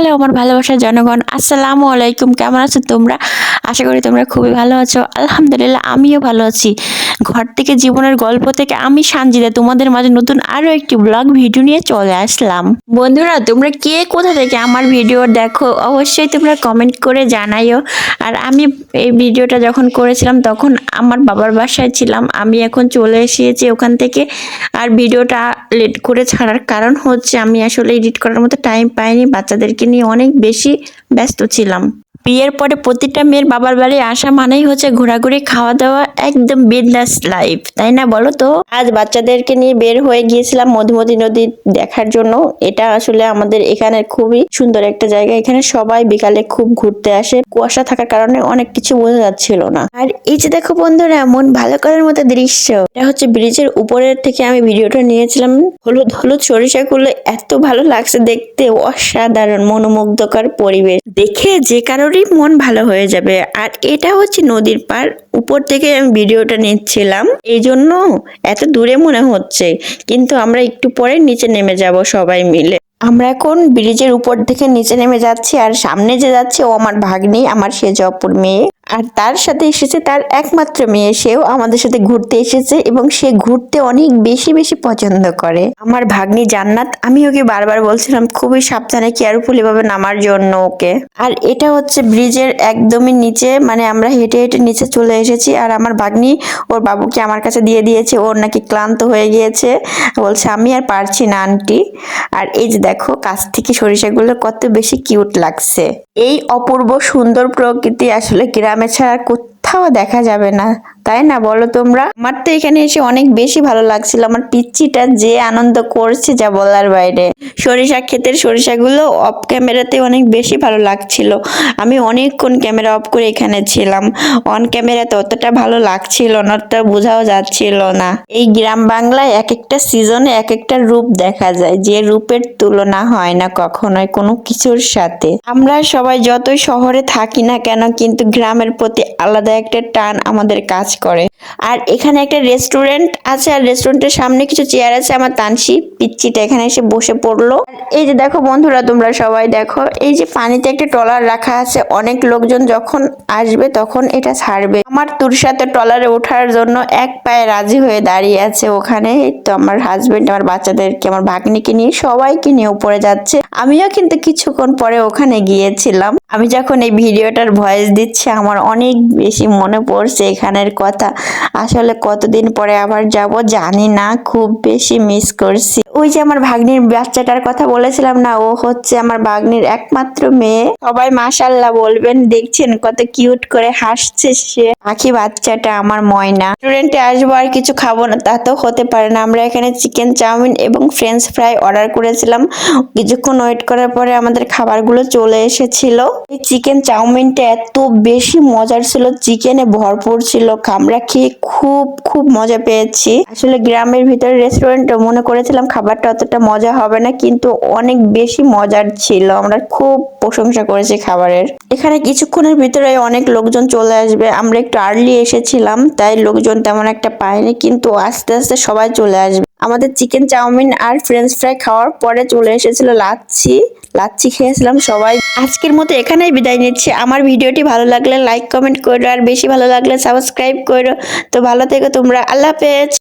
Hello আমার ভালোবাসার জনগণ, আসসালামু আলাইকুম। কেমন আছো তোমরা? আশা করি তোমরা খুবই ভালো আছো। আলহামদুলিল্লাহ আমিও ভালো আছি। ঘর থেকে জীবনের গল্প থেকে আমি সানজিদা তোমাদের মাঝে নতুন আরো একটি ব্লগ ভিডিও নিয়ে চলে আসলাম। বন্ধুরা, তোমরা কে কোথা থেকে আমার ভিডিও দেখো অবশ্যই তোমরা কমেন্ট করে জানাইও। আর আমি এই ভিডিওটা যখন করেছিলাম তখন আমার বাবার বাসায় ছিলাম, আমি এখন চলে এসেছি ওখান থেকে। আর ভিডিওটা লেট করে ছাড়ার কারণ হচ্ছে আমি আসলে এডিট করার মতো টাইম পাইনি, বাচ্চাদেরকে নিয়ে অনেক বেশি ব্যস্ত ছিলাম। বিয়ের পরে প্রতিটা মেয়ের বাবার বাড়ি আসা মানেই হচ্ছে ঘোরাঘুরি, খাওয়া দাওয়া, একদম বিন্দাস লাইফ, তাই না বলো তো? আজ বাচ্চাদেরকে নিয়ে বের হয়ে গিয়েছিলাম মধুমতি নদী দেখার জন্য। এটা আসলে আমাদের এখানে খুবই সুন্দর একটা জায়গা। এখানে সবাই বিকালে খুব ঘুরতে আসে। কুয়াশা থাকার কারণে অনেক কিছু বোঝা যাচ্ছিল না। আর এই যে দেখো বন্ধুরা, মন ভালো করার মতো দৃশ্য, এটা হচ্ছে ব্রিজের উপরের থেকে আমি ভিডিওটা নিয়েছিলাম। হলুদ হলুদ সরিষাগুলো এত ভালো লাগছে দেখতে, অসাধারণ মনোমুগ্ধকর পরিবেশ দেখে যে কারোরই মন ভালো হয়ে যাবে। আর এটা হচ্ছে নদীর পার, উপর থেকে আমি ভিডিওটা নিচ্ছিলাম, এই জন্য এত দূরে মনে হচ্ছে, কিন্তু আমরা একটু পরে নিচে নেমে যাব সবাই মিলে। আমরা এখন ব্রিজের উপর থেকে নিচে নেমে যাচ্ছি, আর সামনে যে যাচ্ছে ও আমার ভাগ্নি, আমার সেজ অপর মেয়ে। আর তার সাথে এসেছে তার একমাত্র মেয়ে, সেও আমাদের সাথে ঘুরতে এসেছে এবং সে ঘুরতে অনেক বেশি বেশি পছন্দ করে। আমার ভাগ্নি জান্নাত, আমি ওকে বারবার বলছিলাম খুবই সাবধানে কেয়ারফুলি ভাবে নামার জন্য ওকে। আর এটা হচ্ছে ব্রিজের একদমই নিচে, মানে আমরা হেঁটে হেঁটে নিচে চলে এসেছি। আর আমার ভাগ্নি ওর বাবুকে আমার কাছে দিয়ে দিয়েছে, ওর নাকি ক্লান্ত হয়ে গিয়েছে, বলছে আমি আর পারছি না আন্টি। আর এই যে দেখো কাছ থেকে সরিষাগুলো কত বেশি কিউট লাগছে। এই অপূর্ব সুন্দর প্রকৃতি আসলে গ্রামে ছাড়া কোথাও দেখা যাবে না, তাই না বলো তোমরা? আমার তো এখানে এসে অনেক বেশি ভালো লাগছিল। আমার পিচ্চিটা যে আনন্দ করছে যা বলার বাইরে। সরিষা ক্ষেতের সরিষাগুলো অফ ক্যামেরাতে অনেক বেশি ভালো লাগছিল। আমি অনেকক্ষণ ক্যামেরা অফ করে এখানে ছিলাম, অন ক্যামেরাতে অতটা ভালো লাগছিল না, অতটা বোঝাও যাচ্ছিল না। এই গ্রাম বাংলায় এক একটা সিজনে এক একটা রূপ দেখা যায়, যে রূপের তুলনা হয় না কখনোই কোনো কিছুর সাথে। আমরা সবাই যতই শহরে থাকি না কেন, কিন্তু গ্রামের প্রতি আলাদা একটা টান আমাদের কাজ করে। আর এখানে একটা রেস্টুরেন্ট আছে, আর রেস্টুরেন্টের সামনে কিছু চেয়ার আছে। আমার তানসি পিচ্চিটা এখানে এসে বসে পড়লো। এই যে দেখো বন্ধুরা, তোমরা সবাই দেখো, এই যে পানিতে একটা ট্রলার রাখা আছে, অনেক লোকজন যখন আসবে তখন এটা ছাড়বে। আমার তোর সাথে ট্রলারে ওঠার জন্য এক পায়ে রাজি হয়ে দাঁড়িয়ে আছে ওখানে। তো আমার হাজবেন্ড আমার বাচ্চাদেরকে, আমার ভাগ্নিকে নিয়ে সবাইকে নিয়ে উপরে যাচ্ছে। আমিও কিন্তু কিছুক্ষণ পরে ওখানে গিয়েছিলাম। আমি যখন এই ভিডিওটার ভয়েস দিচ্ছি আমার অনেক বেশি মনে পড়ছে এখানের কথা। আসলে কতদিন পরে আবার যাব জানি না, খুব বেশি মিস করছি। ওই যে আমার ভাগ্নির বাচ্চাটার কথা বলেছিলাম না, ও হচ্ছে আমার ভাগ্নির একমাত্র মেয়ে। সবাই মাশাআল্লাহ বলবেন, দেখছেন কত কিউট করে হাসছে সে, পাখি বাচ্চাটা আমার ময়না। রেস্টুরেন্টে আসবো আর কিছু খাবো না তা তো হতে পারে না। আমরা এখানে চিকেন চাউমিন এবং ফ্রেঞ্চ ফ্রাই অর্ডার করেছিলাম। কিছুক্ষণ ওয়েট করার পরে আমাদের খাবারগুলো চলে এসেছিল। এই চিকেন চাউমিনটা এত বেশি মজার ছিল, চিকেনে ভরপুর ছিল, আমরা খেয়ে খুব খুব মজা পেয়েছি। আসলে গ্রামের ভিতরে রেস্টুরেন্ট মনে করেছিলাম খাবারটা অতটা মজা হবে না, কিন্তু অনেক বেশি মজার ছিল, আমরা খুব প্রশংসা করেছি খাবারের। এখানে কিছুক্ষণের ভিতরে অনেক লোকজন চলে আসবে। আমরা একটু আর্লি এসেছিলাম তাই লোকজন তেমন একটা পাইনি, কিন্তু আস্তে আস্তে সবাই চলে আসবে। আমাদের চিকেন চাউমিন আর ফ্রেঞ্চ ফ্রাই খাওয়ার পরে চলে এসেছিল লাচ্ছি, লাচ্ছি খেয়েছিলাম সবাই। আজকের মতো এখানেই বিদায় নিচ্ছি। আমার ভিডিওটি ভালো লাগলে লাইক কমেন্ট করো, আর বেশি ভালো লাগলে সাবস্ক্রাইব করো। তো ভালো থেকো তোমরা, আল্লাহ হাফেজ।